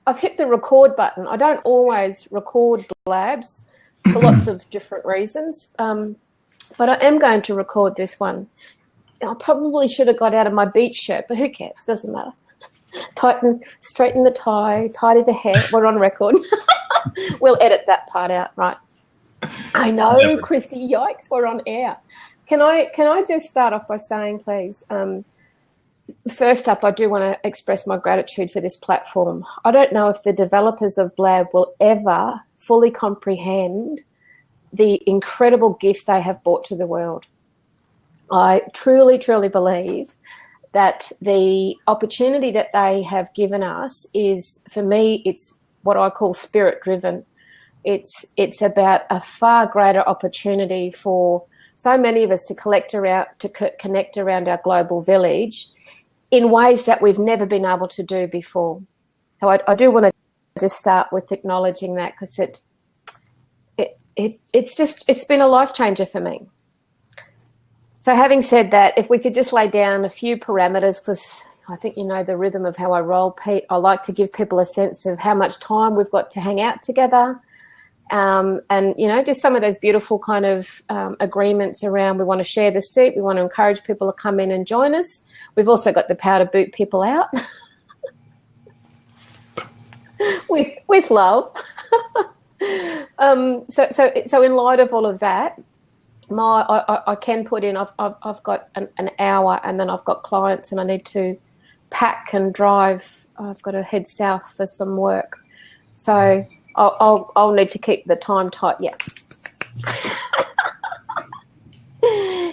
I've hit the record button. I don't always record blabs for lots of different reasons, but I am going to record this one. I probably should have got out of my beach shirt, but who cares? Doesn't matter. Straighten the tie, tidy the hair. We're on record. We'll edit that part out, right? I know, Christy. Yikes, we're on air. Can I just start off by saying, please, first up, I do want to express my gratitude for this platform. I don't know if the developers of Blab will ever fully comprehend the incredible gift they have brought to the world. I truly, truly believe that the opportunity that they have given us is, for me, it's what I call spirit-driven. It's about a far greater opportunity for so many of us to connect around our global village in ways that we've never been able to do before. So I do want to just start with acknowledging that, because it's been a life changer for me. So having said that, if we could just lay down a few parameters, because I think you know the rhythm of how I roll, Pete. I like to give people a sense of how much time we've got to hang out together. And, you know, just some of those beautiful kind of agreements around we want to share the seat. We want to encourage people to come in and join us. We've also got the power to boot people out with love. So in light of all of that, I can put in, I've got an hour, and then I've got clients, and I need to pack and drive. I've got to head south for some work. So I'll need to keep the time tight. Yeah.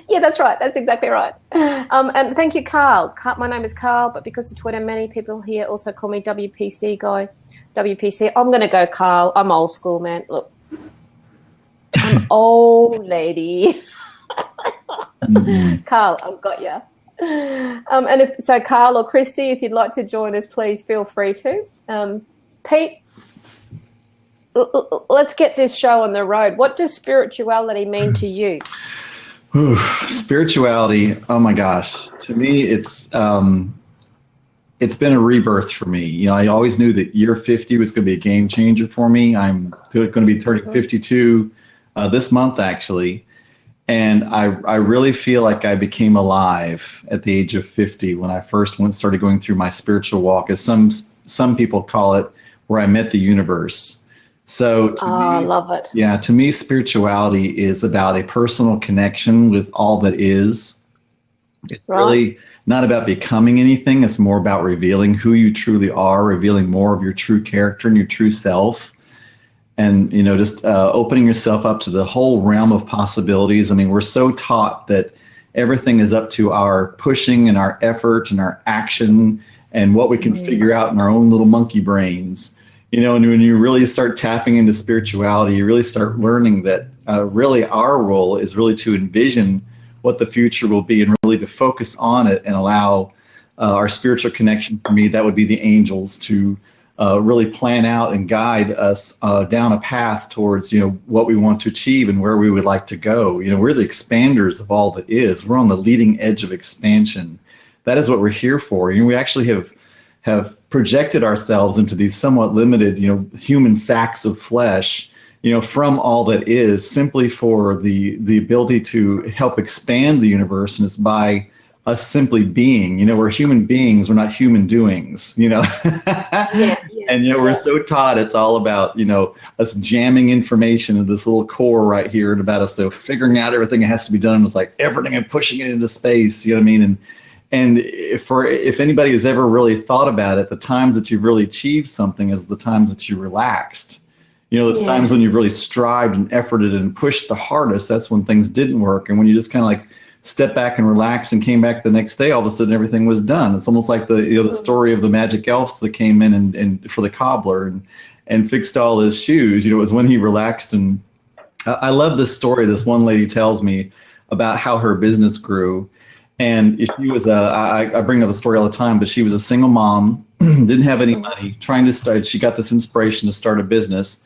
Yeah, that's right. That's exactly right. And thank you, Carl. My name is Carl, but because of Twitter, many people here also call me WPC guy. WPC. I'm going to go Carl. I'm old school, man. Look, I'm old lady. Carl, I've got you. And so Carl or Christy, if you'd like to join us, please feel free to. Pete, let's get this show on the road. What does spirituality mean to you? Ooh, spirituality, oh my gosh. To me, it's been a rebirth for me. You know, I always knew that year 50 was going to be a game changer for me. I'm going to be turning 52 this month, actually. And I really feel like I became alive at the age of 50 when I first started going through my spiritual walk, as some people call it, where I met the universe. So to me, I love it. Yeah, to me, spirituality is about a personal connection with all that is. It's really not about becoming anything. It's more about revealing who you truly are, revealing more of your true character and your true self. And, you know, just opening yourself up to the whole realm of possibilities. I mean, we're so taught that everything is up to our pushing and our effort and our action and what we can figure out in our own little monkey brains. You know, and when you really start tapping into spirituality, you really start learning that really our role is really to envision what the future will be and really to focus on it and allow our spiritual connection, for me, that would be the angels, to really plan out and guide us down a path towards, you know, what we want to achieve and where we would like to go. You know, we're the expanders of all that is. We're on the leading edge of expansion. That is what we're here for. You know, we actually have projected ourselves into these somewhat limited, you know, human sacks of flesh, you know, from all that is, simply for the ability to help expand the universe. And it's by us simply being. You know, we're human beings, we're not human doings, you know. And, you know, we're so taught it's all about, you know, us jamming information into this little core right here, and about us so figuring out everything that has to be done. It's like everything and pushing it into space, you know what I mean? And if anybody has ever really thought about it, the times that you've really achieved something is the times that you relaxed. You know, those times when you've really strived and efforted and pushed the hardest, that's when things didn't work. And when you just kind of like step back and relax and came back the next day, all of a sudden everything was done. It's almost like the story of the magic elves that came in and for the cobbler and fixed all his shoes. You know, it was when he relaxed. And I love this story. This one lady tells me about how her business grew. And she was I bring up the story all the time, but she was a single mom, didn't have any money, she got this inspiration to start a business.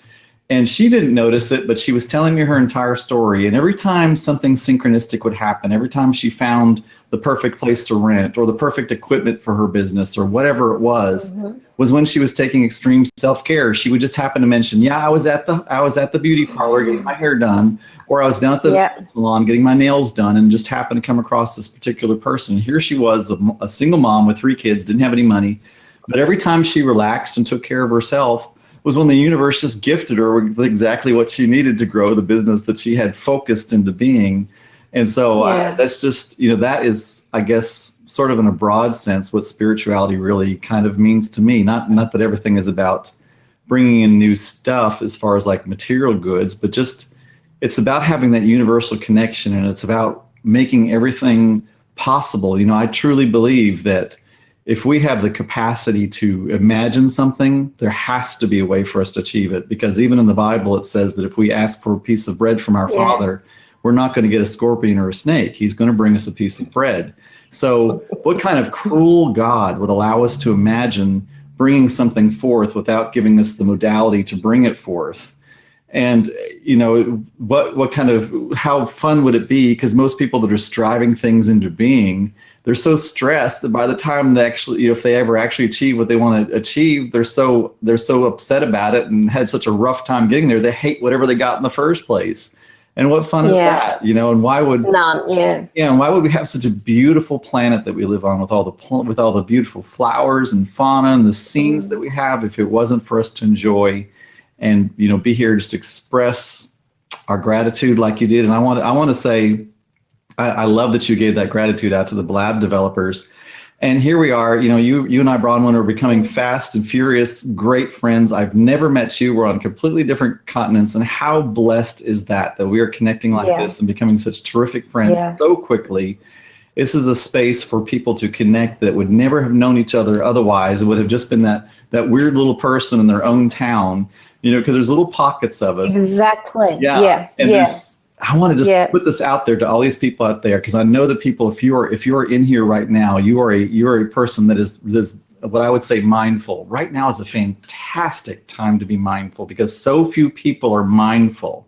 And she didn't notice it, but she was telling me her entire story. And every time something synchronistic would happen, every time she found the perfect place to rent or the perfect equipment for her business or whatever it was, was when she was taking extreme self-care. She would just happen to mention, yeah, I was at the beauty parlor getting my hair done, or I was down at the salon getting my nails done, and just happened to come across this particular person. Here she was, a single mom with 3 kids, didn't have any money, but every time she relaxed and took care of herself was when the universe just gifted her with exactly what she needed to grow the business that she had focused into being. And so that's just, that is, I guess, sort of in a broad sense, what spirituality really kind of means to me. Not that everything is about bringing in new stuff as far as like material goods, but just it's about having that universal connection, and it's about making everything possible. I truly believe that if we have the capacity to imagine something, there has to be a way for us to achieve it, because even in the Bible it says that if we ask for a piece of bread from our Father, we're not going to get a scorpion or a snake. He's going to bring us a piece of bread. So what kind of cruel God would allow us to imagine bringing something forth without giving us the modality to bring it forth? And, what kind of, how fun would it be? Because most people that are striving things into being, they're so stressed that by the time they actually, if they ever actually achieve what they want to achieve, they're so upset about it and had such a rough time getting there, they hate whatever they got in the first place. And what fun is that, and why would none? And why would we have such a beautiful planet that we live on with all the beautiful flowers and fauna and the scenes that we have if it wasn't for us to enjoy and be here just to express our gratitude like you did? And I want to say I love that you gave that gratitude out to the Blab developers. And here we are, you and I, Bronwyn, are becoming fast and furious, great friends. I've never met you. We're on completely different continents. And how blessed is that we are connecting like this and becoming such terrific friends so quickly. This is a space for people to connect that would never have known each other otherwise. It would have just been that weird little person in their own town, because there's little pockets of us. Exactly. I want to just put this out there to all these people out there, because I know that people, if you are in here right now, you are a person that is what I would say mindful. Right now is a fantastic time to be mindful, because so few people are mindful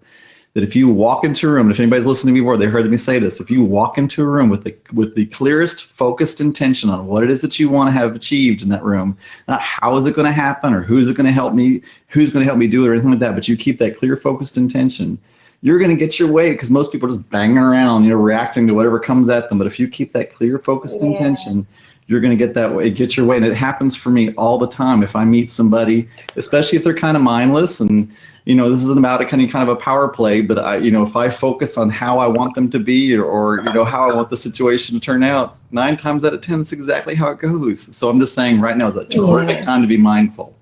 that if you walk into a room, and if anybody's listening to me before, they heard me say this, if you walk into a room with the clearest focused intention on what it is that you want to have achieved in that room, not how is it going to happen or who's going to help me do it or anything like that, but you keep that clear focused intention, you're going to get your way, because most people are just banging around, reacting to whatever comes at them. But if you keep that clear, focused intention, you're going to get that way, get your way. And it happens for me all the time. If I meet somebody, especially if they're kind of mindless, and this isn't about a kind of a power play, but if I focus on how I want them to be, or how I want the situation to turn out, 9 times out of 10, that's exactly how it goes. So I'm just saying, right now is a terrific time to be mindful.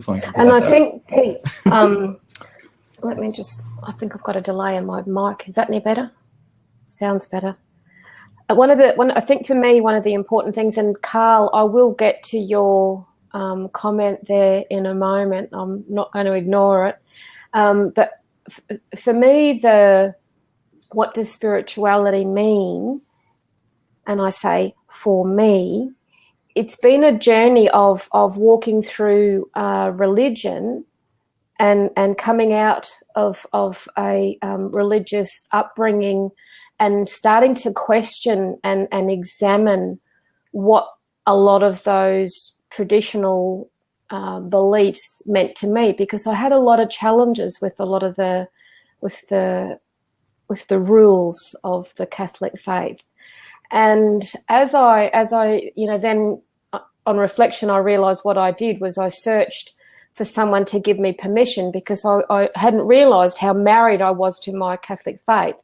And I think, Pete, I think I've got a delay in my mic. Is that any better? Sounds better. I think for me, one of the important things, and Carl, I will get to your comment there in a moment. I'm not going to ignore it. But for me, what does spirituality mean? And I say, for me, it's been a journey of walking through religion and coming out of a religious upbringing and starting to question and examine what a lot of those traditional beliefs meant to me, because I had a lot of challenges with a lot of the rules of the Catholic faith. And as I then on reflection, I realized what I did was I searched for someone to give me permission, because I hadn't realized how married I was to my Catholic faith.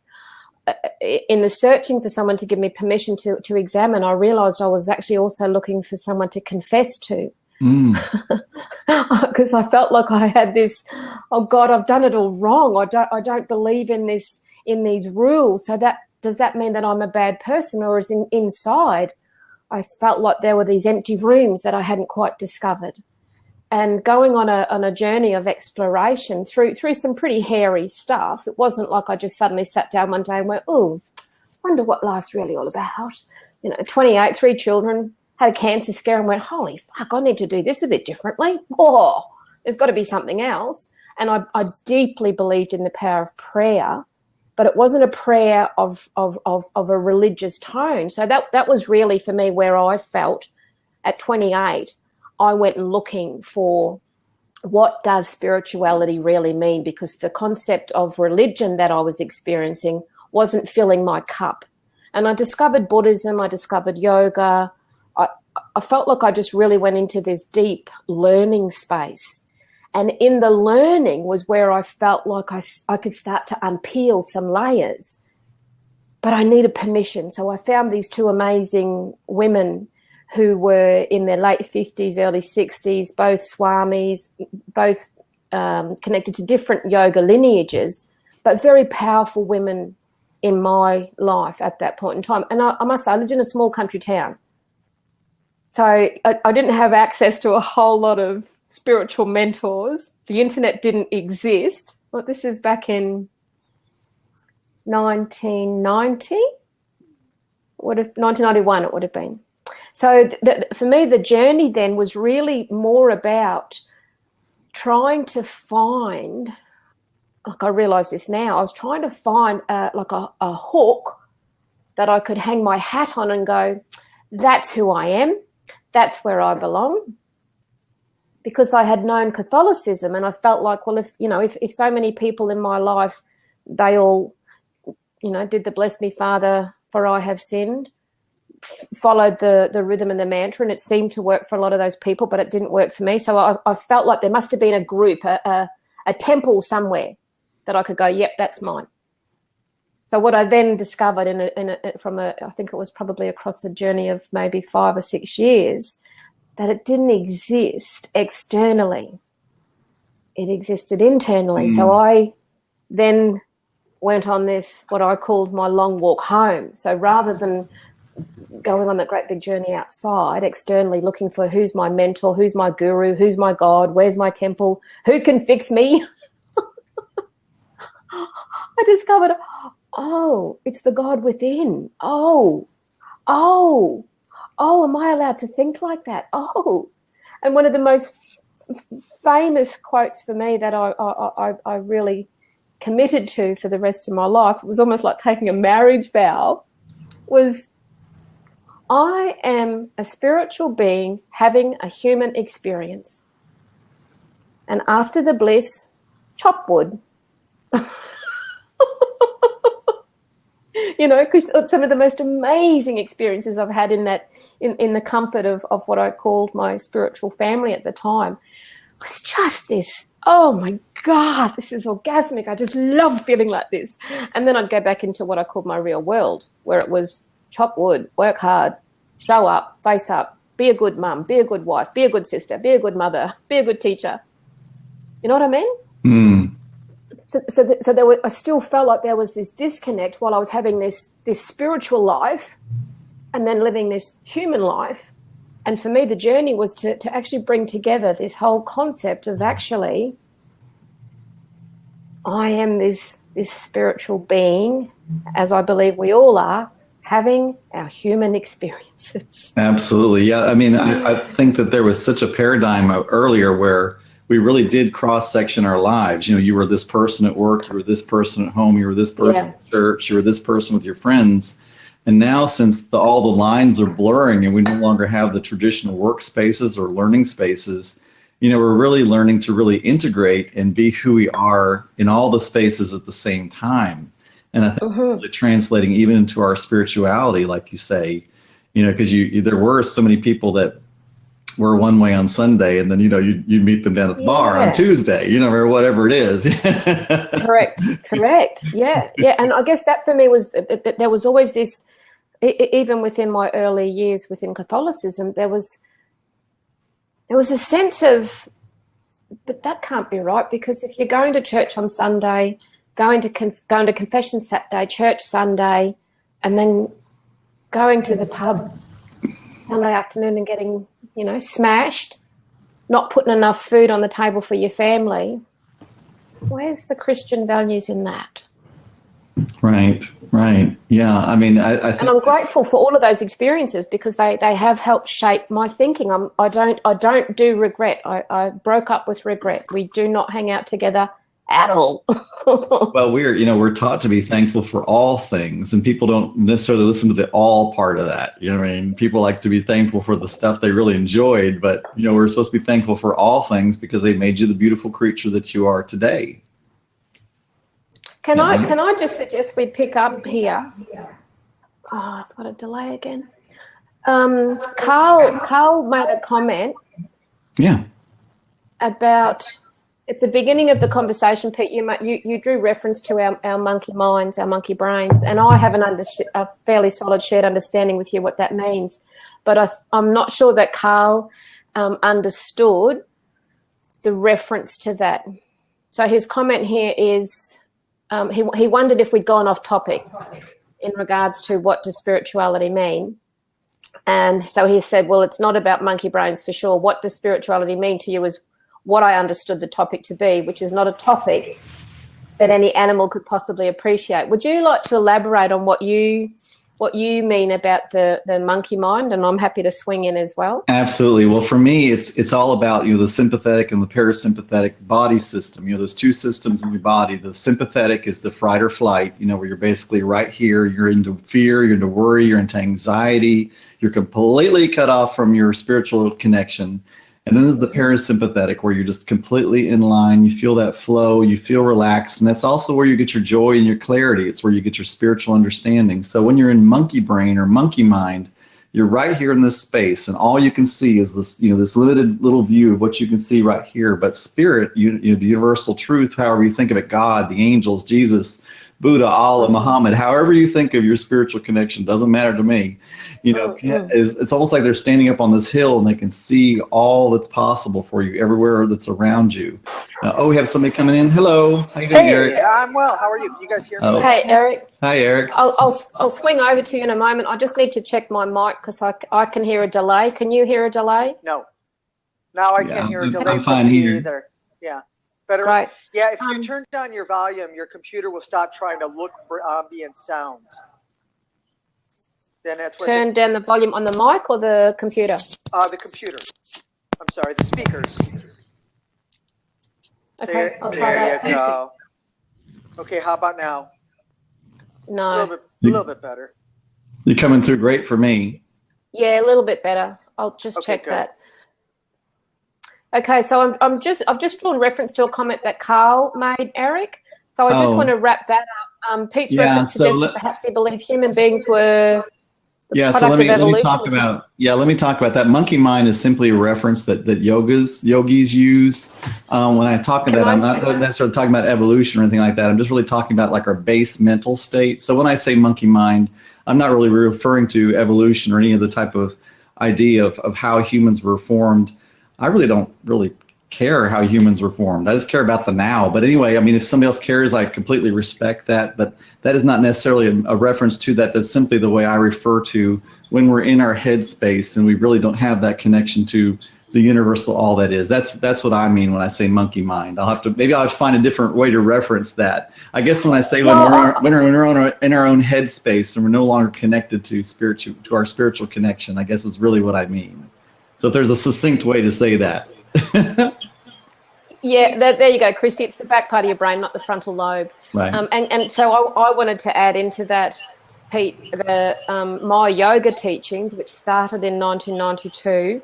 In the searching for someone to give me permission to examine, I realized I was actually also looking for someone to confess to. Because I felt like I had this, oh God, I've done it all wrong. I don't believe in these rules. So does that mean that I'm a bad person? Or is inside I felt like there were these empty rooms that I hadn't quite discovered. And going on a journey of exploration through some pretty hairy stuff. It wasn't like I just suddenly sat down one day and went, oh, wonder what life's really all about. 28, 3 children, had a cancer scare and went, holy fuck, I need to do this a bit differently. Oh, there's got to be something else. And I deeply believed in the power of prayer, but it wasn't a prayer of a religious tone. So that was really for me where I felt at 28. I went looking for what does spirituality really mean, because the concept of religion that I was experiencing wasn't filling my cup. And I discovered Buddhism, I discovered yoga. I felt like I just really went into this deep learning space. And in the learning was where I felt like I could start to unpeel some layers. But I needed permission. So I found these two amazing women who were in their late 50s, early 60s, both swamis, both connected to different yoga lineages, but very powerful women in my life at that point in time. And I must say, I lived in a small country town. So I didn't have access to a whole lot of spiritual mentors. The internet didn't exist. Well, this is back in 1990. 1991 it would have been. So for me, the journey then was really more about trying to find, like I realise this now, I was trying to find like a hook that I could hang my hat on and go, that's who I am, that's where I belong. Because I had known Catholicism and I felt like, well, if so many people in my life, they all, did the bless me Father for I have sinned, followed the rhythm and the mantra, and it seemed to work for a lot of those people, but it didn't work for me. So I felt like there must have been a group, a temple somewhere that I could go, yep, that's mine. So what I then discovered I think it was probably across a journey of maybe 5 or 6 years, that it didn't exist externally. It existed internally. So I then went on this, what I called my long walk home. So rather than going on that great big journey outside, externally looking for who's my mentor, who's my guru, who's my God, where's my temple, who can fix me? I discovered, it's the God within. Oh, am I allowed to think like that? And one of the most famous quotes for me that I really committed to for the rest of my life, it was almost like taking a marriage vow, was, I am a spiritual being having a human experience. And after the bliss, chop wood. Because some of the most amazing experiences I've had in the comfort of what I called my spiritual family at the time was just this, oh my God, this is orgasmic. I just love feeling like this. And then I'd go back into what I called my real world, where it was chop wood, work hard, show up, face up, be a good mum, be a good wife, be a good sister, be a good mother, be a good teacher. You know what I mean? Mm. So I still felt like there was this disconnect while I was having this spiritual life and then living this human life. And for me, the journey was to actually bring together this whole concept of actually, I am this spiritual being, as I believe we all are, having our human experiences. Absolutely. Yeah. I mean, I think that there was such a paradigm earlier where we really did cross-section our lives. You were this person at work, you were this person at home, you were this person at church, you were this person with your friends. And now, since all the lines are blurring and we no longer have the traditional workspaces or learning spaces, we're really learning to really integrate and be who we are in all the spaces at the same time. And I think really translating even into our spirituality, like you say, because there were so many people that were one way on Sunday, and then you'd meet them down at the bar on Tuesday, or whatever it is. Correct. Yeah. And I guess that for me was there was always this, even within my early years within Catholicism, there was a sense of, but that can't be right, because if you're going to church on Sunday, going to confession Saturday, church Sunday, and then going to the pub Sunday afternoon and getting smashed, not putting enough food on the table for your family, where's the Christian values in that? Right. Yeah. I mean, I think, and I'm grateful for all of those experiences, because they have helped shape my thinking. I don't do regret. I broke up with regret. We do not hang out together at all. Well, we're taught to be thankful for all things, and people don't necessarily listen to the all part of that. You know what I mean? People like to be thankful for the stuff they really enjoyed, but we're supposed to be thankful for all things because they made you the beautiful creature that you are today. Can I just suggest we pick up here? Oh, I've got a delay again. Carl made a comment. Yeah. About at the beginning of the conversation, Pete, you drew reference to our monkey minds, our monkey brains, and I have a fairly solid shared understanding with you what that means, but I'm not sure that Carl understood the reference to that. So his comment here is he wondered if we'd gone off topic in regards to what does spirituality mean. And so he said, well, it's not about monkey brains for sure. What does spirituality mean to you is what I understood the topic to be, which is not a topic that any animal could possibly appreciate. Would you like to elaborate on what you mean about the monkey mind? And I'm happy to swing in as well. Absolutely. Well, for me, it's all about the sympathetic and the parasympathetic body system. There's two systems in your body. The sympathetic is the fight or flight. Where you're basically right here. You're into fear. You're into worry. You're into anxiety. You're completely cut off from your spiritual connection. And then there's the parasympathetic, where you're just completely in line. You feel that flow. You feel relaxed. And that's also where you get your joy and your clarity. It's where you get your spiritual understanding. So when you're in monkey brain or monkey mind, you're right here in this space, and all you can see is this, this limited little view of what you can see right here. But spirit, the universal truth, however you think of it, God, the angels, Jesus, Buddha, Allah, Muhammad, however you think of your spiritual connection, doesn't matter to me. It's almost like they're standing up on this hill and they can see all that's possible for you everywhere that's around you. We have somebody coming in. Hello. How you doing, Eric? I'm well. How are you? Can you guys hear me? Hey, Eric. Hi, Eric. I'll swing over to you in a moment. I just need to check my mic because I can hear a delay. Can you hear a delay? No. Now I can't hear a delay I'm fine here. either. Yeah. Better. Right. Yeah, if you turn down your volume, your computer will stop trying to look for ambient sounds. Then that's what. Turn down the volume on the mic or the computer? The computer. I'm sorry, the speakers. Okay, I'll try that. There you go. Okay, how about now? No. A little bit better. You're coming through great for me. Yeah, a little bit better. I'll just check good. that. Okay, so I've just drawn reference to a comment that Carl made, Eric. So I just want to wrap that up. Pete's reference suggested perhaps he believed human beings were the product of evolution. Let me talk about that. Monkey mind is simply a reference that yogis use. When I talk about that, I'm not necessarily talking about evolution or anything like that. I'm just really talking about like our base mental state. So when I say monkey mind, I'm not really referring to evolution or any of the type of idea of how humans were formed. I really don't care how humans were formed. I just care about the now. But anyway, I mean, if somebody else cares, I completely respect that. But that is not necessarily a reference to that. That's simply the way I refer to when we're in our head space and we really don't have that connection to the universal all that is. That's what I mean when I say monkey mind. I'll have to find a different way to reference that. I guess when I say when we're in our own head space and we're no longer connected to our spiritual connection, I guess is really what I mean. So if there's a succinct way to say that. Yeah, there you go, Christy. It's the back part of your brain, not the frontal lobe. Right. And so I wanted to add into that, Pete, the my yoga teachings, which started in 1992.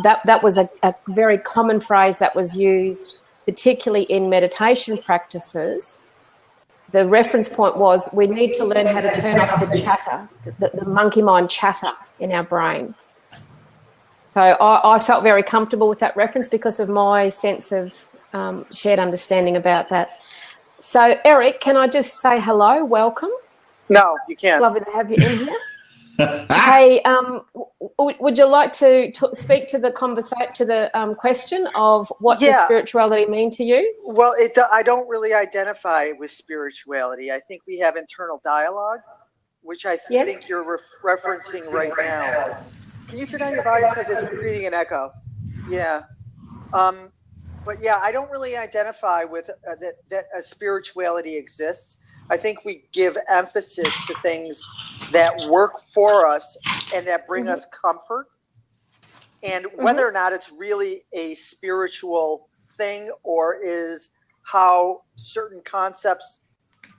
That was a very common phrase that was used, particularly in meditation practices. The reference point was we need to learn how to turn off the chatter, the monkey mind chatter in our brain. So I felt very comfortable with that reference because of my sense of shared understanding about that. So, Eric, can I just say hello, welcome? No, you can't. Lovely to have you in here. Hey, would you like to speak to the question of what does spirituality mean to you? Well, I don't really identify with spirituality. I think we have internal dialogue, which I think you're referencing right now. Can you turn down your volume because it's creating an echo? Yeah. But yeah, I don't really identify with that a spirituality exists. I think we give emphasis to things that work for us and that bring us comfort. And whether or not it's really a spiritual thing or is how certain concepts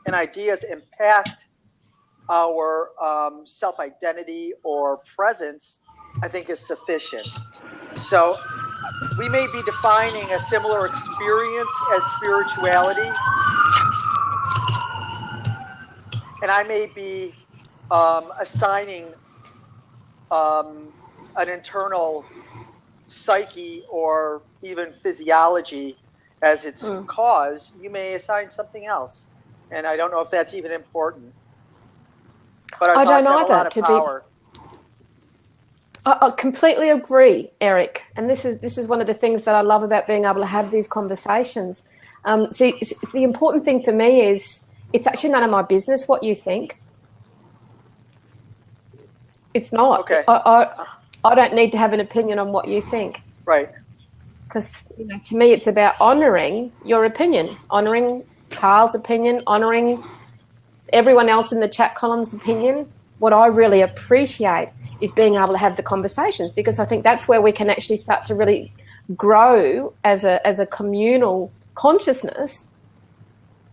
and ideas impact our self-identity or presence, I think is sufficient. So we may be defining a similar experience as spirituality, and I may be assigning an internal psyche or even physiology as its cause. You may assign something else, and I don't know if that's even important. But I don't have either, a lot of power. I completely agree, Eric. And this is one of the things that I love about being able to have these conversations. See, the important thing for me is it's actually none of my business what you think. It's not. Okay. I don't need to have an opinion on what you think. Right. Because to me, it's about honouring your opinion, honouring Carl's opinion, honouring everyone else in the chat column's opinion. What I really appreciate is being able to have the conversations, because I think that's where we can actually start to really grow as a communal consciousness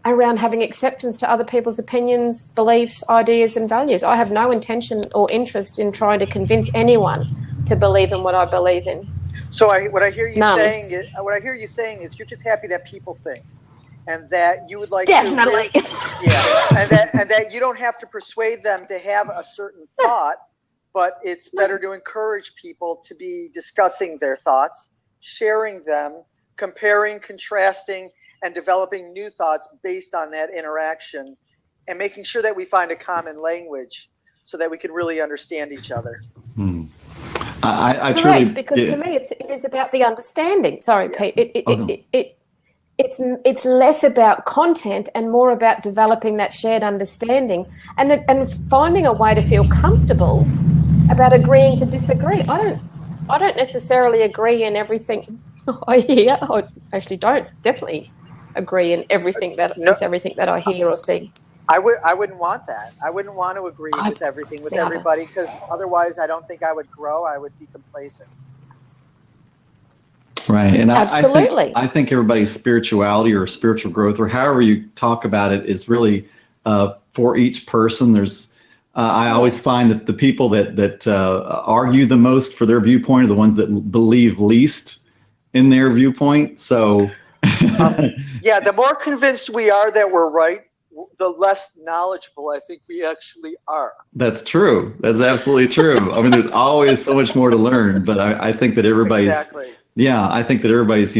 around having acceptance to other people's opinions, beliefs, ideas and values. I have no intention or interest in trying to convince anyone to believe in what I believe in. So what I hear you saying is you're just happy that people think, and that you would like Definitely. to and that you don't have to persuade them to have a certain thought, but it's better to encourage people to be discussing their thoughts, sharing them, comparing, contrasting, and developing new thoughts based on that interaction, and making sure that we find a common language so that we can really understand each other. I Correct, truly, because to me it is about the understanding. Sorry, Pete. It's less about content and more about developing that shared understanding and finding a way to feel comfortable about agreeing to disagree. I don't necessarily agree in everything I hear. I actually don't definitely agree in everything that I hear or see. I wouldn't want that. I wouldn't want to agree with everything with everybody, because otherwise I don't think I would grow. I would be complacent. Right. And absolutely. I think everybody's spirituality or spiritual growth, or however you talk about it, is really for each person. There's I always find that the people that argue the most for their viewpoint are the ones that believe least in their viewpoint. So yeah, the more convinced we are that we're right, the less knowledgeable I think we actually are. That's true. That's absolutely true. I mean, there's always so much more to learn, but I think that everybody's I think that everybody's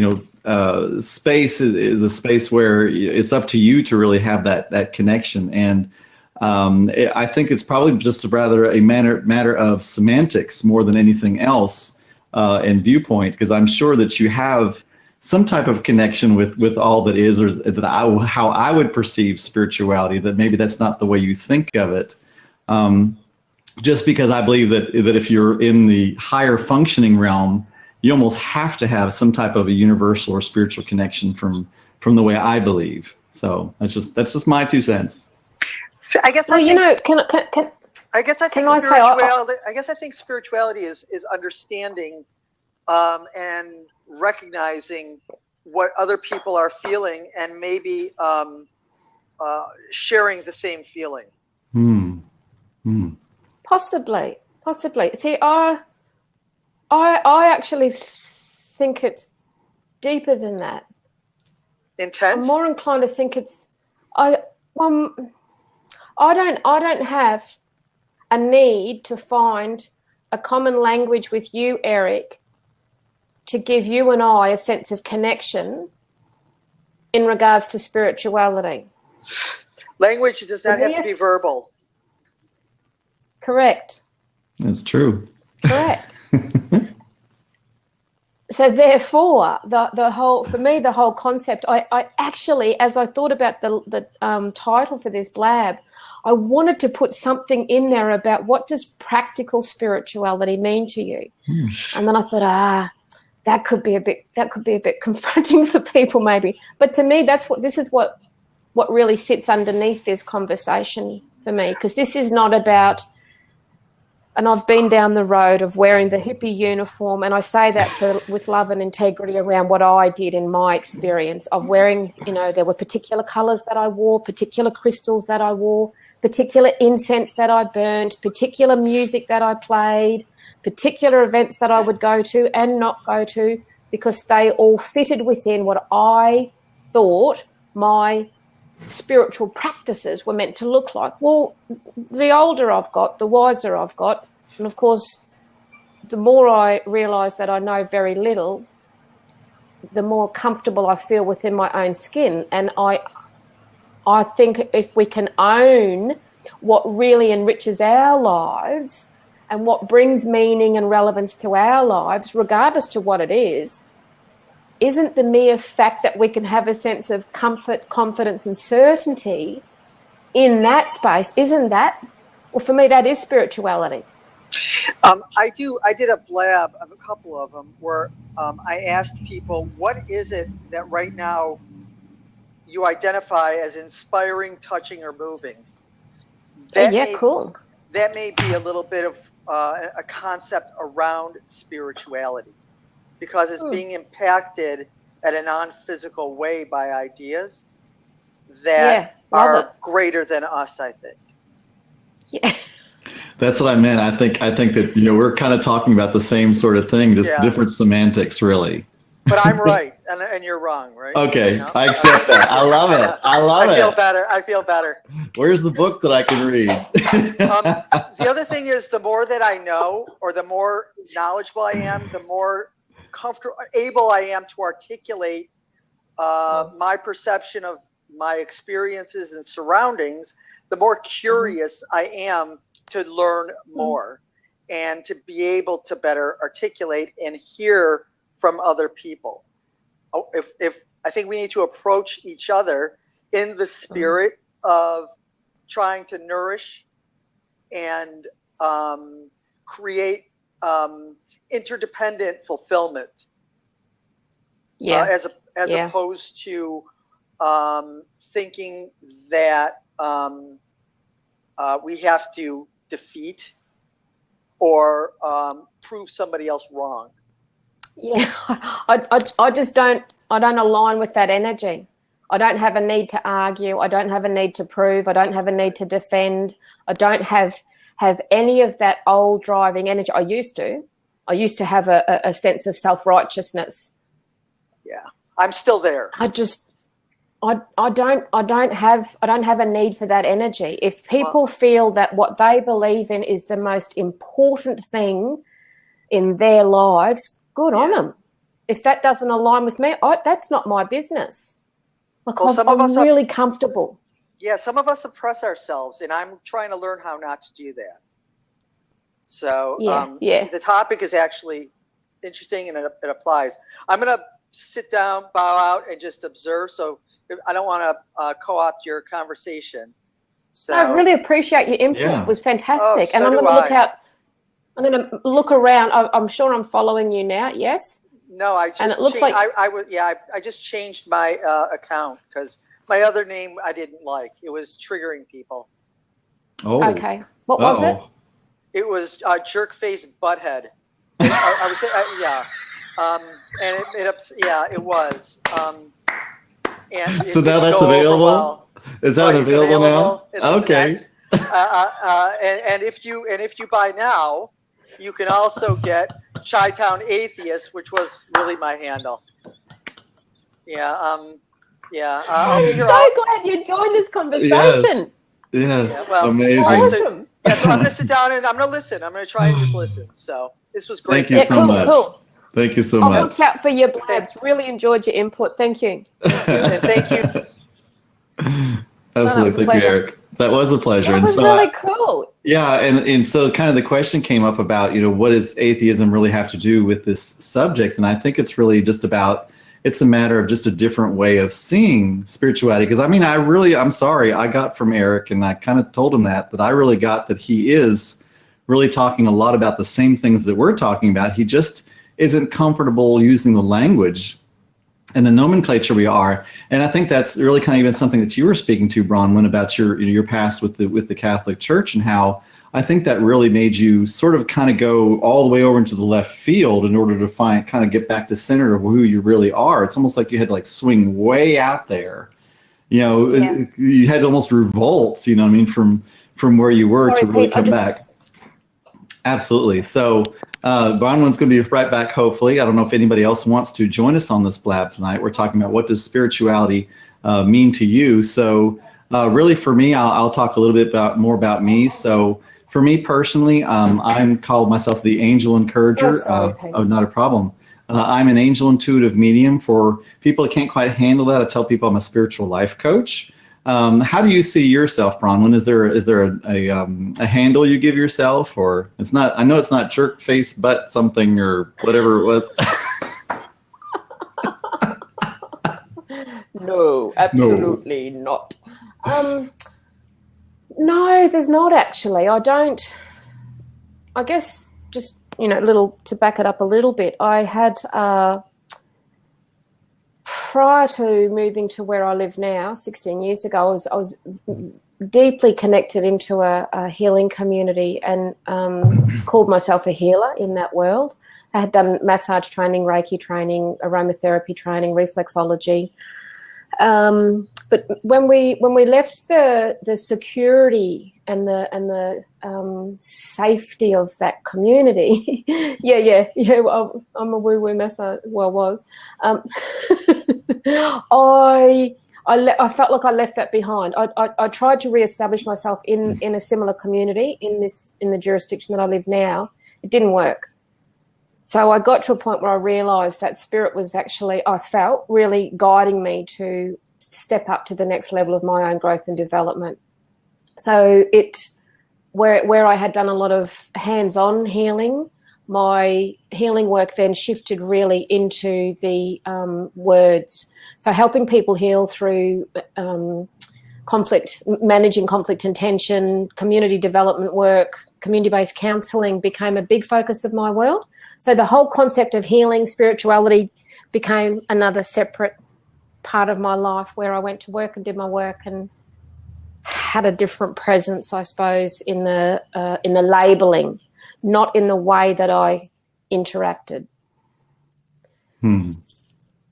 space is a space where it's up to you to really have that connection. And I think it's probably just a matter of semantics more than anything else and viewpoint, because I'm sure that you have some type of connection with all that is, or how I would perceive spirituality, that maybe that's not the way you think of it. Just because I believe that if you're in the higher functioning realm, you almost have to have some type of a universal or spiritual connection from the way I believe. So that's just my 2 cents. So I guess I think spirituality is understanding and recognizing what other people are feeling, and maybe sharing the same feeling. Possibly. See, I actually think it's deeper than that. Intense? I'm more inclined to think it's I don't have a need to find a common language with you, Eric, to give you and I a sense of connection in regards to spirituality. Language does not have to be verbal. Correct. That's true. Correct. So therefore, the whole concept, I actually, as I thought about the title for this blab, I wanted to put something in there about what does practical spirituality mean to you. And then I thought, that could be a bit confronting for people maybe. But to me, this is what really sits underneath this conversation for me, because this is not about And I've been down the road of wearing the hippie uniform, and I say that with love and integrity around what I did in my experience of wearing, there were particular colours that I wore, particular crystals that I wore, particular incense that I burned, particular music that I played, particular events that I would go to and not go to, because they all fitted within what I thought my spiritual practices were meant to look like. Well, the older I've got, the wiser I've got, and of course the more I realise that I know very little, the more comfortable I feel within my own skin. And I think if we can own what really enriches our lives and what brings meaning and relevance to our lives, regardless to what it is, isn't the mere fact that we can have a sense of comfort, confidence and certainty in that space, isn't that, well, for me, that is spirituality. I did a blab of a couple of them where I asked people, what is it that right now you identify as inspiring, touching, or moving? Cool. That may be a little bit of a concept around spirituality, because it's being impacted at a non-physical way by ideas that are greater than us, I think. Yeah. That's what I meant. I think that, we're kind of talking about the same sort of thing, just different semantics, really. But I'm right, and you're wrong, right? Okay, I accept that. I love it. I feel better. Where's the book that I can read? The other thing is, the more that I know, or the more knowledgeable I am, the more able I am to articulate my perception of my experiences and surroundings, the more curious I am to learn more and to be able to better articulate and hear from other people. If I think we need to approach each other in the spirit of trying to nourish and create interdependent fulfillment, as opposed to thinking that we have to defeat or prove somebody else wrong. Yeah, I just don't align with that energy. I don't have a need to argue. I don't have a need to prove. I don't have a need to defend. I don't have any of that old driving energy. I used to have a sense of self-righteousness. Yeah, I'm still there. I don't have a need for that energy. If people feel that what they believe in is the most important thing in their lives, good on them. If that doesn't align with me, that's not my business. I'm really comfortable. Yeah, some of us oppress ourselves, and I'm trying to learn how not to do that. So the topic is actually interesting, and it applies. I'm going to sit down, bow out, and just observe. So I don't want to co-opt your conversation. So I really appreciate your input. Yeah. It was fantastic. Oh, so and I'm do going to look I. out. I'm going to look around. I'm sure I'm following you now. Yes. No, I just. And it looks like I just changed my account because my other name I didn't like. It was triggering people. Oh. Okay. What was it? It was Jerkface Butthead. I was and it was. And so now that's available? Well. Is that available now? It's okay. And if you buy now, you can also get Chi-Town Atheist, which was really my handle. I'm so glad you joined this conversation. Yes. Yeah, amazing. Awesome. So I'm going to sit down and I'm going to listen. I'm going to try and just listen. So this was great. Thank you so much. Cool. Thank you so I'll much. look out for your blabs. Really enjoyed your input. Thank you. And thank you. Absolutely. Thank you, Eric. That was a pleasure. That was really cool. Yeah, and so kind of the question came up about, what does atheism really have to do with this subject? And I think it's really just about, it's a matter of just a different way of seeing spirituality. Because I'm sorry, I got from Eric, and I kind of told him that I really got that he is really talking a lot about the same things that we're talking about. He just isn't comfortable using the language and the nomenclature we are. And I think that's really kind of even something that you were speaking to, Bronwyn, about your past with the Catholic Church, and how I think that really made you sort of kind of go all the way over into the left field in order to kind of get back to center of who you really are. It's almost like you had to like swing way out there. You had to almost revolt, you know what I mean, from where you were to really come back. Absolutely. So Bronwyn's going to be right back, hopefully. I don't know if anybody else wants to join us on this blab tonight. We're talking about what does spirituality mean to you. So really for me, I'll talk a little bit more about me. So for me personally, I'm called myself the Angel Encourager. Not a problem. I'm an angel intuitive medium. For people that can't quite handle that, I tell people I'm a spiritual life coach. How do you see yourself, Bronwyn? Is there a handle you give yourself, or it's not? I know it's not jerk face butt something or whatever it was. No, absolutely not. No, there's not actually. I don't. I guess just to back it up a little bit. I had prior to moving to where I live now, 16 years ago, I was deeply connected into a healing community and called myself a healer in that world. I had done massage training, Reiki training, aromatherapy training, reflexology. But when we left the security and the safety of that community, I'm a woo-woo massage. Well, was. I felt like I left that behind. I tried to reestablish myself in a similar community in the jurisdiction that I live now. It didn't work. So I got to a point where I realised that spirit was actually, I felt, really guiding me to step up to the next level of my own growth and development. So where I had done a lot of hands-on healing, my healing work then shifted really into the words. So helping people heal through conflict, managing conflict and tension, community development work, community-based counselling became a big focus of my world. So the whole concept of healing, spirituality became another separate part of my life where I went to work and did my work and had a different presence, I suppose, in the labelling, not in the way that I interacted.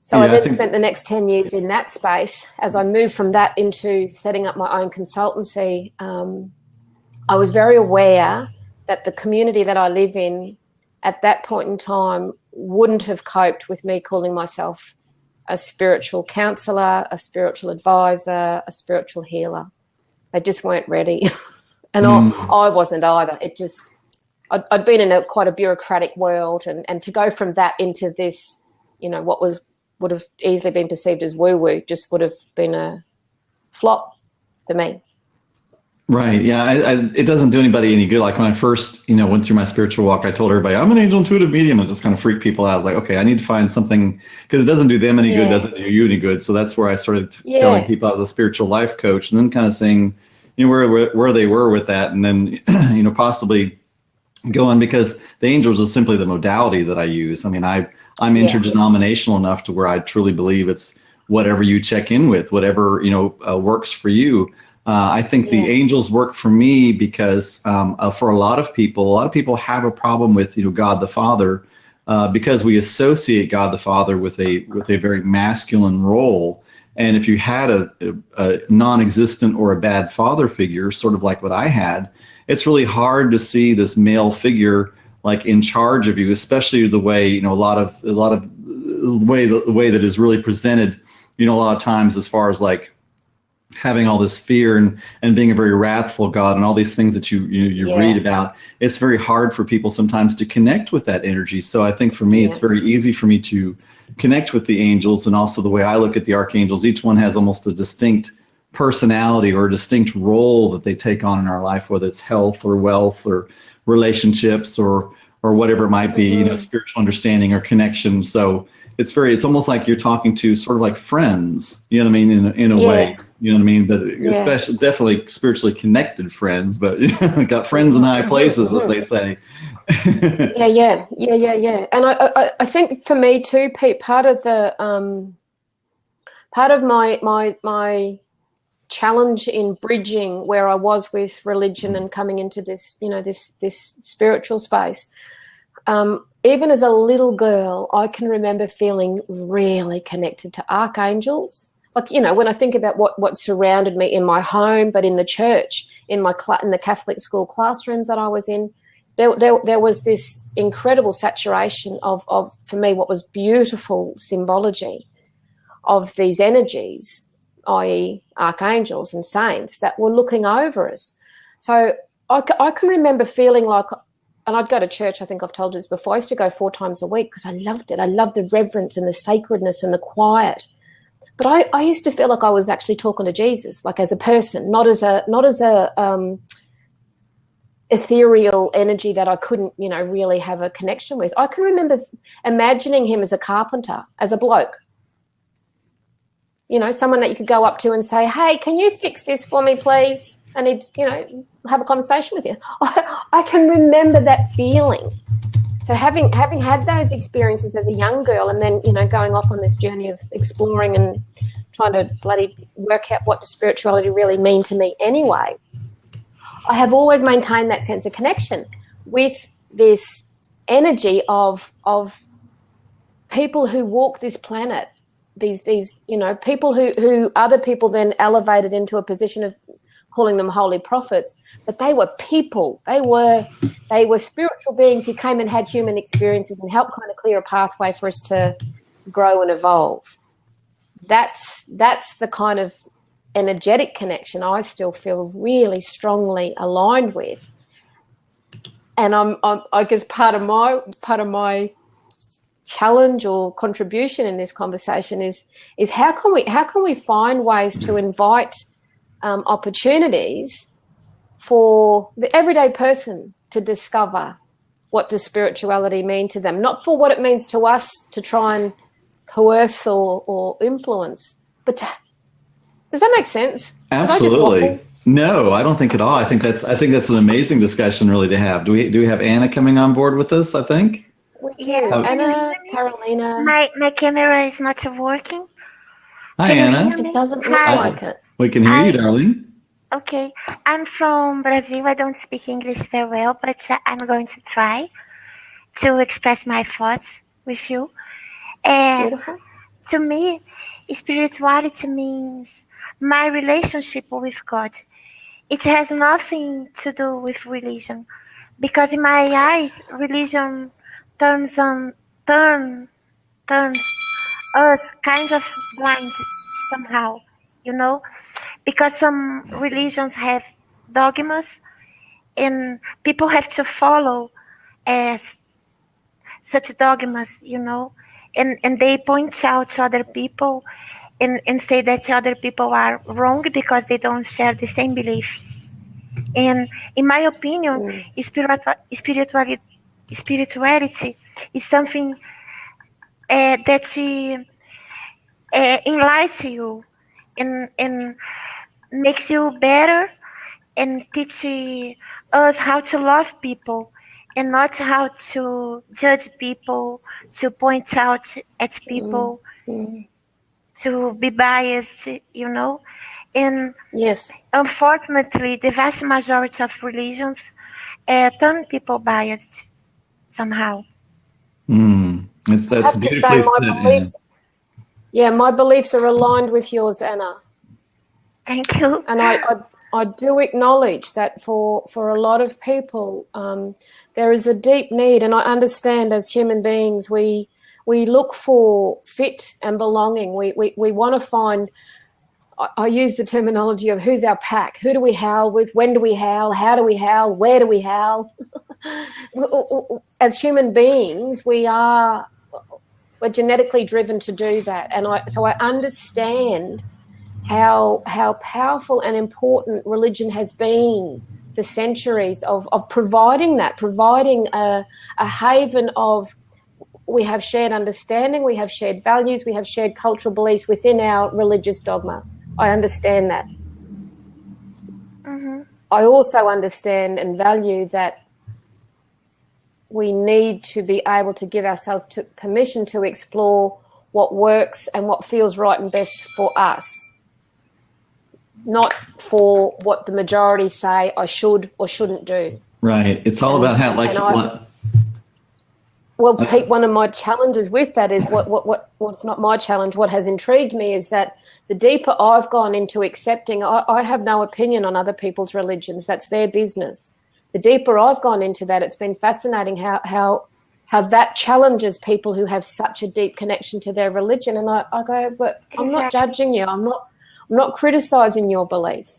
So I then spent the next 10 years in that space. As I moved from that into setting up my own consultancy, I was very aware that the community that I live in at that point in time wouldn't have coped with me calling myself a spiritual counsellor, a spiritual advisor, a spiritual healer. They just weren't ready. And I wasn't either. It just, I'd been in quite a bureaucratic world, and to go from that into this, what would have easily been perceived as woo-woo just would have been a flop for me. Right. Yeah. It doesn't do anybody any good. Like when I first, went through my spiritual walk, I told everybody I'm an angel intuitive medium, and just kind of freaked people out. I was like, okay, I need to find something, because it doesn't do them any good, doesn't do you any good. So that's where I started telling people I was a spiritual life coach, and then kind of saying, where they were with that, and then, possibly going, because the angels is simply the modality that I use. I mean, I'm interdenominational enough to where I truly believe it's whatever you check in with, whatever, works for you. I think the angels work for me because for a lot of people have a problem with, God the Father, because we associate God the Father with a very masculine role. And if you had a non-existent or a bad father figure, sort of like what I had, it's really hard to see this male figure like in charge of you, especially the way, a lot of the way that is really presented, a lot of times, as far as like having all this fear and being a very wrathful God and all these things that you read about. It's very hard for people sometimes to connect with that energy. So I think for me, it's very easy for me to connect with the angels. And also the way I look at the archangels, each one has almost a distinct personality or a distinct role that they take on in our life, whether it's health or wealth or relationships or whatever it might be, spiritual understanding or connection. So it's almost like you're talking to sort of like friends, in a way, but especially definitely spiritually connected friends, but got friends in high places, as they say. Yeah. And I think for me too, Pete, part of my challenge in bridging where I was with religion and coming into this, this spiritual space. Even as a little girl, I can remember feeling really connected to archangels. Like, when I think about what surrounded me in my home, but in the church, in the Catholic school classrooms that I was in, there was this incredible saturation of, for me, what was beautiful symbology of these energies, i.e. archangels and saints that were looking over us. So I can remember feeling like, and I'd go to church, I think I've told you this before, I used to go 4 times a week because I loved it. I loved the reverence and the sacredness and the quiet. But I used to feel like I was actually talking to Jesus, like as a person, not as a ethereal energy that I couldn't, really have a connection with. I can remember imagining him as a carpenter, as a bloke. Someone that you could go up to and say, hey, can you fix this for me, please? And he'd, have a conversation with you. I can remember that feeling. So having had those experiences as a young girl and then, going off on this journey of exploring and trying to bloody work out what does spirituality really mean to me anyway, I have always maintained that sense of connection with this energy of people who walk this planet, these people who other people then elevated into a position of calling them holy prophets, but they were people. They were spiritual beings who came and had human experiences and helped kind of clear a pathway for us to grow and evolve. That's the kind of energetic connection I still feel really strongly aligned with. And I guess part of my challenge or contribution in this conversation is how can we find ways to invite opportunities for the everyday person to discover what does spirituality mean to them, not for what it means to us to try and coerce or influence, but does that make sense? Absolutely. No, I don't think at all. I think that's an amazing discussion really to have. Do we have Anna coming on board with us, I think? We do. Anna, Carolina. My camera is not working. Hi, Anna. It doesn't look like it. We can hear you, darling. Okay. I'm from Brazil. I don't speak English very well, but I'm going to try to express my thoughts with you. Beautiful. To me, spirituality means my relationship with God. It has nothing to do with religion, because in my eye, religion turns us kind of blind somehow, because some religions have dogmas and people have to follow as such dogmas, and they point out to other people and say that other people are wrong because they don't share the same belief. And in my opinion, spirituality is something that enlightens you and makes you better and teach us how to love people and not how to judge people, to point out at people, to be biased, And yes, unfortunately, the vast majority of religions turn people biased somehow. That's beautifully said. Yeah, my beliefs are aligned with yours, Anna. Thank you. And I do acknowledge that for a lot of people, there is a deep need, and I understand as human beings, we look for fit and belonging. We want to find, I use the terminology of who's our pack, who do we howl with, when do we howl, how do we howl, where do we howl? As human beings, we're genetically driven to do that. And so I understand how powerful and important religion has been for centuries of providing a haven of, we have shared understanding, we have shared values, we have shared cultural beliefs within our religious dogma. I understand that. Mm-hmm. I also understand and value that we need to be able to give ourselves permission to explore what works and what feels right and best for us. not for what the majority say I should or shouldn't do. Right. It's all about how, like, well, Pete, one of my challenges with that is what's not my challenge. What has intrigued me is that the deeper I've gone into accepting, I have no opinion on other people's religions. That's their business. The deeper I've gone into that, it's been fascinating how that challenges people who have such a deep connection to their religion. And I go, but I'm not judging you. I'm not criticizing your belief.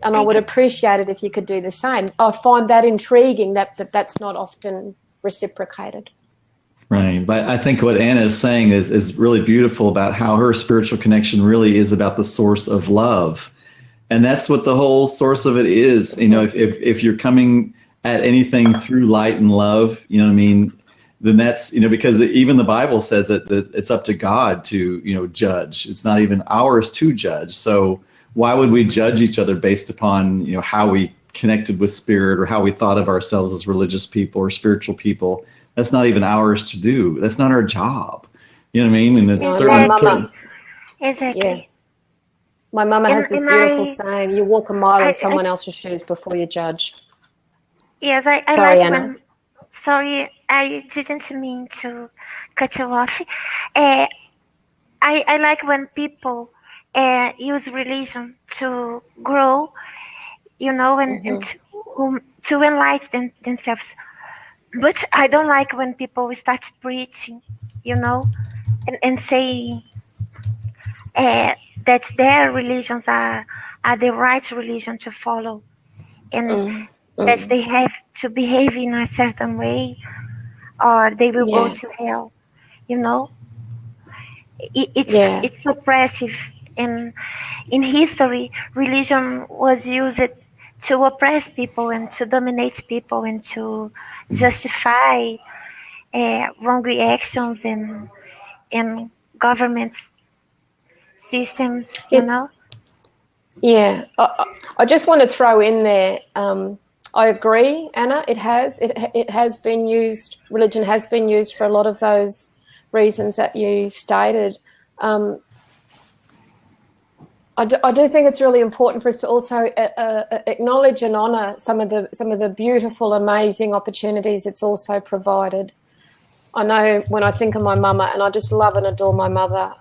And I would appreciate it if you could do the same. I find that intriguing that's not often reciprocated. Right. But I think what Anna is saying is really beautiful about how her spiritual connection really is about the source of love. And that's what the whole source of it is. You know, if you're coming at anything through light and love, you know what I mean, then that's, you know, because even the Bible says that it's up to God to, you know, judge. It's not even ours to judge. So why would we judge each other based upon, you know, how we connected with spirit or how we thought of ourselves as religious people or spiritual people? That's not even ours to do. That's not our job. You know what I mean? And it's certain. Exactly. Yeah. My mama has this beautiful saying, you walk a mile in someone else's shoes before you judge. Yes, Sorry, like Anna. Sorry, I didn't mean to cut you off. I like when people use religion to grow, you know, and to enlighten themselves. But I don't like when people start preaching, you know, and say that their religions are the right religion to follow, and that they have to behave in a certain way, or they will go to hell, you know. It's oppressive, and in history, religion was used to oppress people and to dominate people and to justify wrong reactions and government systems, you know? Yeah. I just want to throw in there, I agree, Anna, it has been used, religion has been used for a lot of those reasons that you stated. I do think it's really important for us to also acknowledge and honour some of the beautiful, amazing opportunities it's also provided. I know when I think of my mama, and I just love and adore my mother,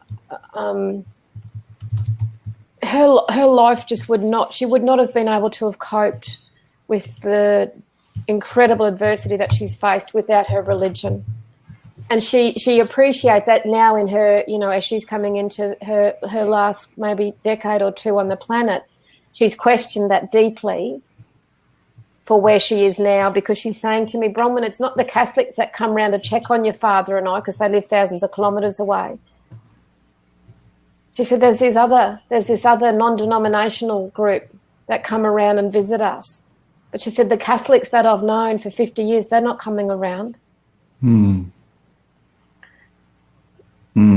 her life just she would not have been able to have coped with the incredible adversity that she's faced without her religion. And she appreciates that now in her, you know, as she's coming into her last maybe decade or two on the planet, she's questioned that deeply for where she is now, because she's saying to me, Bronwyn, it's not the Catholics that come round to check on your father and I because they live thousands of kilometres away. She said there's this other non-denominational group that come around and visit us. But she said the Catholics that I've known for 50 years, they're not coming around.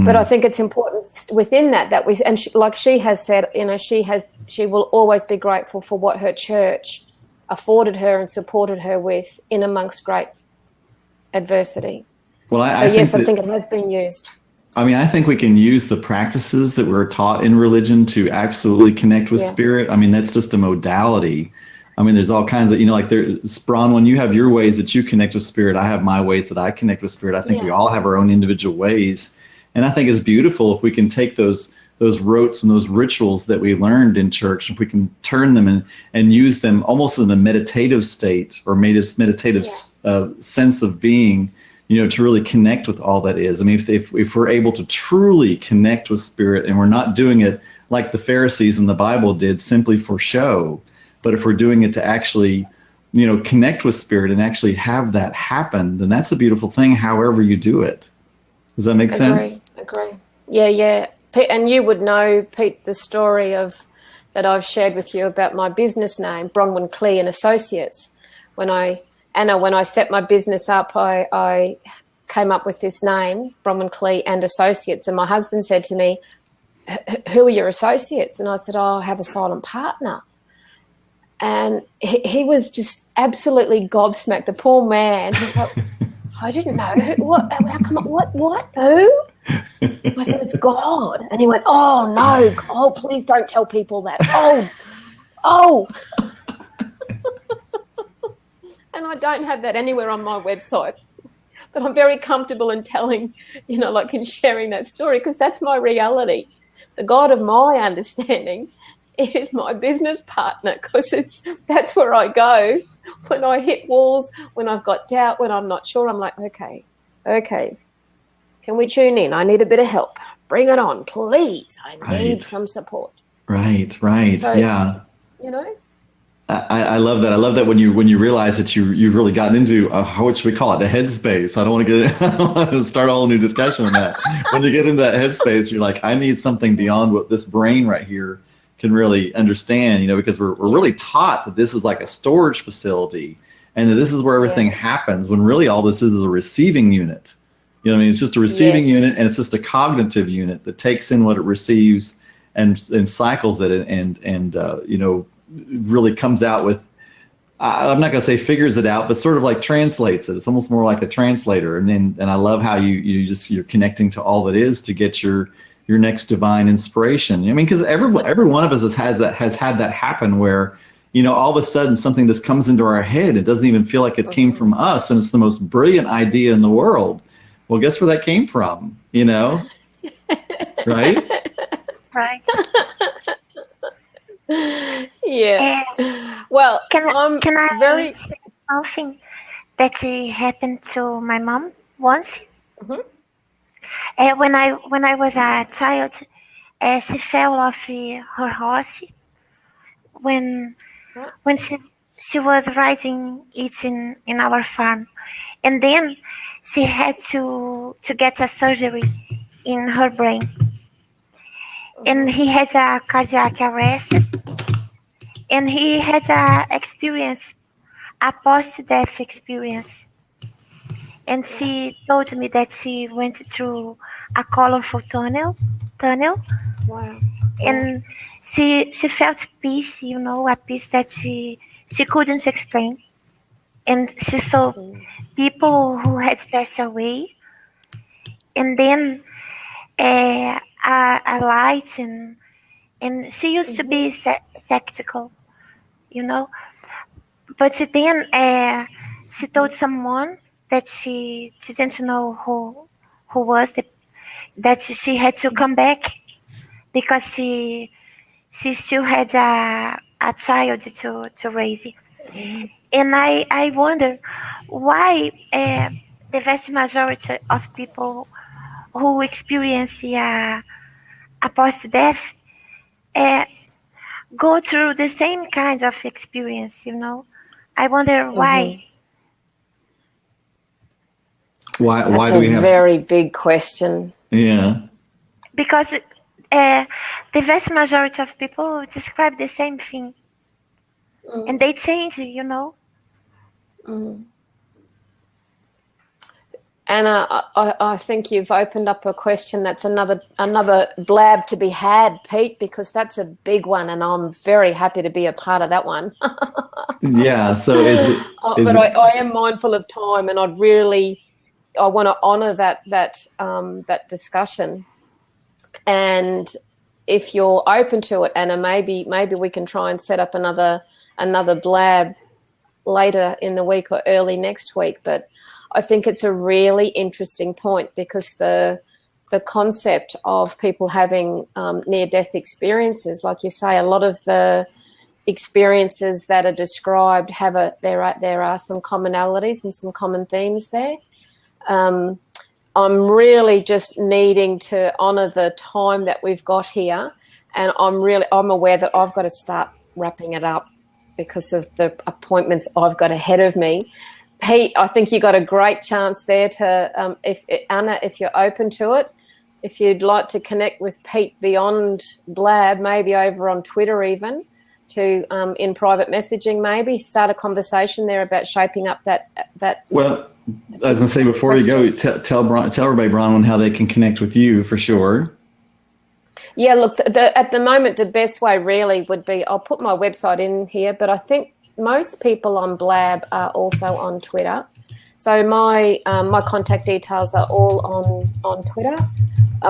But I think it's important within that we, and like she has said, you know, she will always be grateful for what her church afforded her and supported her with in amongst great adversity. Well, I think it has been used. I mean, I think we can use the practices that we're taught in religion to absolutely connect with spirit. I mean, that's just a modality. I mean, there's all kinds of, you know, like Bronwyn, you have your ways that you connect with spirit. I have my ways that I connect with spirit. I think we all have our own individual ways. And I think it's beautiful if we can take those rotes and those rituals that we learned in church, if we can turn them and use them almost in a meditative state or meditative sense of being, you know, to really connect with all that is. I mean, if we're able to truly connect with spirit and we're not doing it like the Pharisees in the Bible did simply for show, but if we're doing it to actually, you know, connect with spirit and actually have that happen, then that's a beautiful thing, however you do it. Does that make sense? Agree. Yeah. Pete, and you would know, Pete, the story that I've shared with you about my business name, Bronwyn Klee and Associates. When I set my business up, I came up with this name, Bronwyn Klee and Associates. And my husband said to me, who are your associates? And I said, I have a silent partner. And he was just absolutely gobsmacked. The poor man. He's like, I didn't know. What? How come? What? Who? I said, it's God. And he went, oh, no. Oh, please don't tell people that. Oh. And I don't have that anywhere on my website. But I'm very comfortable in telling, like in sharing that story, because that's my reality. The God of my understanding is my business partner, because that's where I go when I hit walls, when I've got doubt, when I'm not sure. I'm like, okay, can we tune in? I need a bit of help. Bring it on, please. I need some support. Right. So, yeah. I love that. I love that when you realize that you've really gotten into what should we call it, the headspace. I don't want to start a whole new discussion on that. When you get into that headspace, you're like, I need something beyond what this brain right here can really understand. Because we're really taught that this is like a storage facility, and that this is where everything happens. When really all this is a receiving unit. It's just a receiving unit, and it's just a cognitive unit that takes in what it receives and cycles it and really comes out with, I'm not going to say figures it out, but sort of like translates it. It's almost more like a translator. And I love how you're connecting to all that is to get your next divine inspiration. Because every one of us has had that happen where, all of a sudden something just comes into our head. It doesn't even feel like it came from us, and it's the most brilliant idea in the world. Well, guess where that came from? Right? Right. Yeah. Well, can I very say something that happened to my mom once? Mm-hmm. When I was a child, she fell off her horse when she was riding it in our farm, and then she had to get a surgery in her brain, and he had a cardiac arrest, and he had a post-death experience. And she told me that she went through a colorful tunnel. Wow. And she felt peace, a peace that she couldn't explain. And she saw people who had passed away, and then a light, and she used to be skeptical, but then she told someone that she didn't know who was that she had to come back because she still had a child to raise. And I wonder why the vast majority of people who experience a post-death go through the same kind of experience, I wonder why. Why do we have... That's a very big question. Yeah. Because the vast majority of people describe the same thing. And they change, Anna, I think you've opened up a question that's another blab to be had, Pete, because that's a big one, and I'm very happy to be a part of that one. Yeah, so I am mindful of time, and I want to honour that discussion. And if you're open to it, Anna, maybe we can try and set up another blab later in the week or early next week. But I think it's a really interesting point, because the concept of people having near-death experiences, like you say, a lot of the experiences that are described there are some commonalities and some common themes there. I'm really just needing to honour the time that we've got here, and I'm aware that I've got to start wrapping it up because of the appointments I've got ahead of me. Pete, I think you got a great chance there to, Anna, if you're open to it, if you'd like to connect with Pete beyond Blab, maybe over on Twitter even, to in private messaging, maybe start a conversation there about shaping up that. Well, I was going to say before you go, tell everybody, Bronwyn, how they can connect with you for sure. Yeah, look, at the moment, the best way really would be, I'll put my website in here, but I think most people on Blab are also on Twitter. So my contact details are all on Twitter.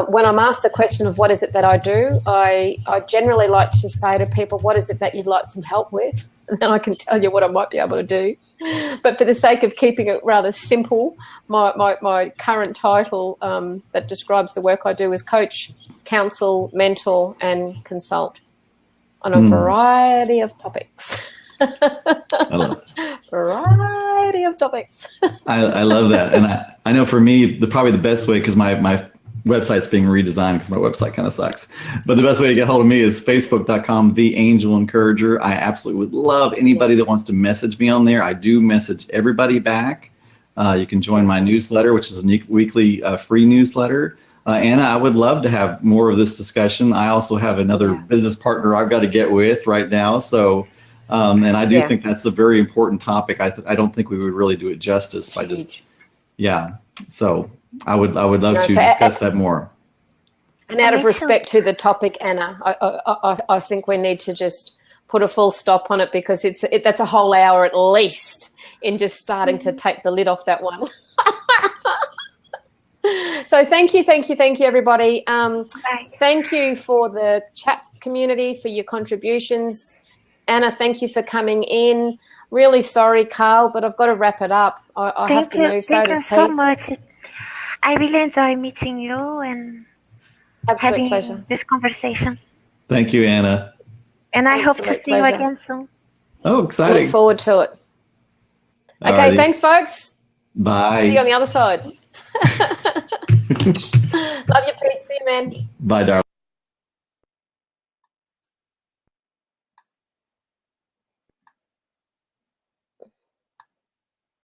When I'm asked the question of what is it that I do, I generally like to say to people, what is it that you'd like some help with? And then I can tell you what I might be able to do. But for the sake of keeping it rather simple, my current title that describes the work I do is coach, counsel, mentor, and consult on a variety of topics. I love it. Variety of topics. I love that. And I know for me, probably the best way, because my website's being redesigned because my website kind of sucks. But the best way to get hold of me is facebook.com, The Angel Encourager. I absolutely would love anybody that wants to message me on there. I do message everybody back. You can join my newsletter, which is a weekly free newsletter. Anna, I would love to have more of this discussion. I also have another business partner I've got to get with right now. So, and I do think that's a very important topic. I don't think we would really do it justice by just, So I would love to discuss that more. And out of respect to the topic, Anna, I think we need to just put a full stop on it, because that's a whole hour at least in just starting to take the lid off that one. So thank you, everybody. Thank you for the chat community, for your contributions. Anna, thank you for coming in. Really sorry, Carl, but I've got to wrap it up. I have to move. Thank you so much. I really enjoy meeting you and having this conversation. Thank you, Anna. And I hope to see you again soon. Oh, exciting. Look forward to it. Okay, thanks, folks. Bye. See you on the other side. Love you, Pete. See you, man. Bye, darling.